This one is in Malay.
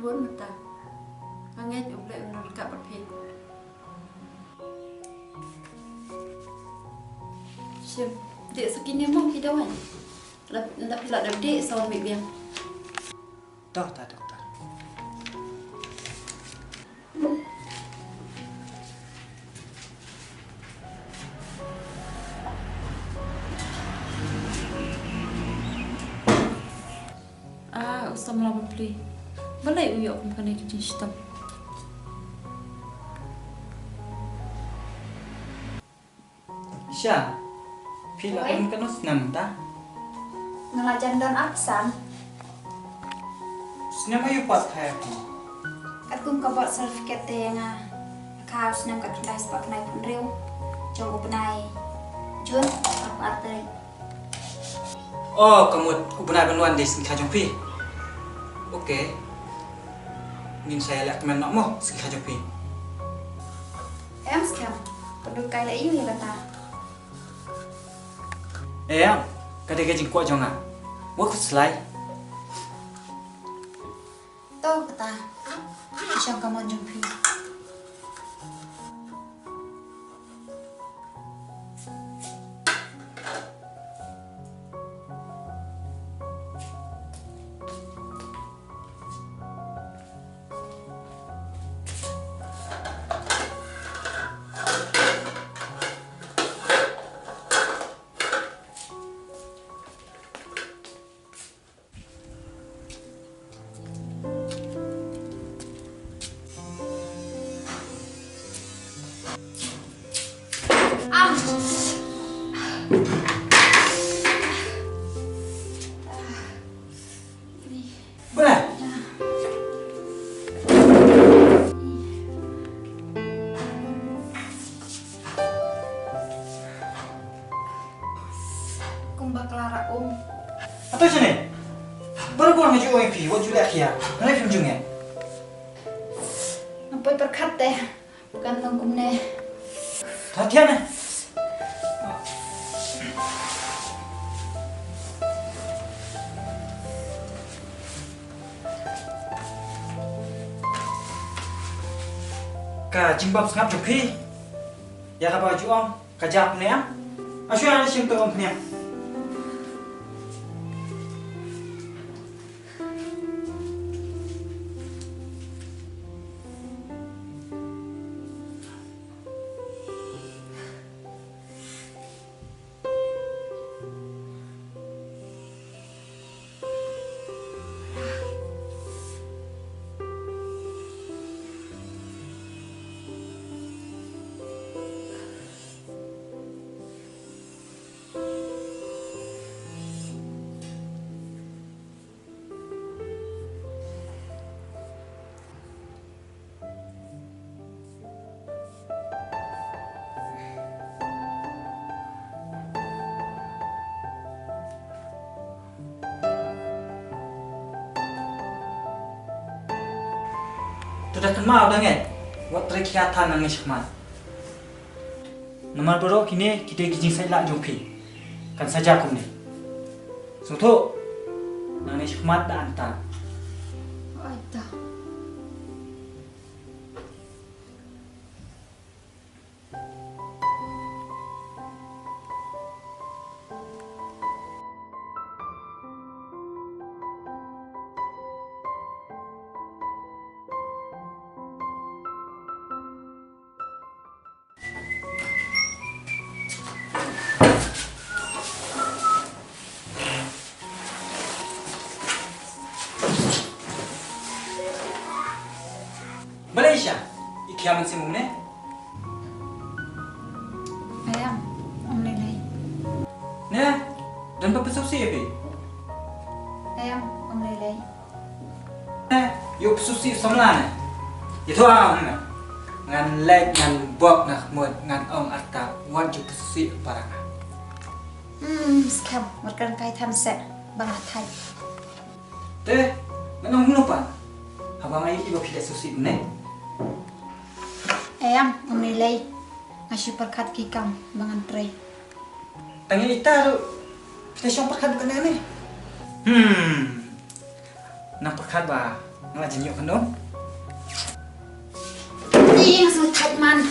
buồn mà ta anh nghe chụp lại nó cả bật phim xem địa sự kinh nghiệm mong khi đâu hả là đập địa sau bị biếng Đó ta dokter. Usah melawan beli. Boleh uyuk bukan itu di situ. Isya, pila kan kan senam ta? Ngelajar dan aksan. Senam ayo pas kaya pi. Kat kum kabot sertifikat yang kau senam kat kita sebab kenai pun riu. Coba penai. Jun apa arti? Oh, kamu benar benuan di sini kajong pi. Oke. Ingin saya lihat teman nak mo sini kajong pi. Em sekarang perlu kaya ini kata. Kadang kajing kuat jonga. Wah selai. Tahu kata. Siapa kamu jumpi? Boleh? Kumbak Clara Atau sini? Baru buang ngaju OMP, wajib lihat kia. Mana film jungnya? Nampai perkat deh. Bukan tangkum ne. Hati-hati na. Ka jimbab ngap jupi. Ya ka baju om, ka jap ne. Asy ana sim to om ne. Sudah kenal dengan buat terkiatan nang ikhmat. Nomor baru kini kita kijing saya lak jumpi. Kan saja aku ni. Sungguh nang ikhmat dah antar. Ada. Malaysia, ikhya man simum ne? Ayam, om nilai. Ne? Dan apa susi ya bi? Ayam, om nilai. Ne? Yuk susi samla ne? Itu am ne? Ngan leg ngan bok nak mud ngan om arta wajib susi parang. Sekarang makan kai tham set bang Thai. Teh, ngan om lupa. Abang ai ibu pilih susi ne? Ayam, om nilai. Ngasih perkat kikam bang Antray. Tangi ita tu kita syong perkat bukan ni. Nak perkat ba Nó là chỉ nhựa con đốt. Đi, rồi thạch man.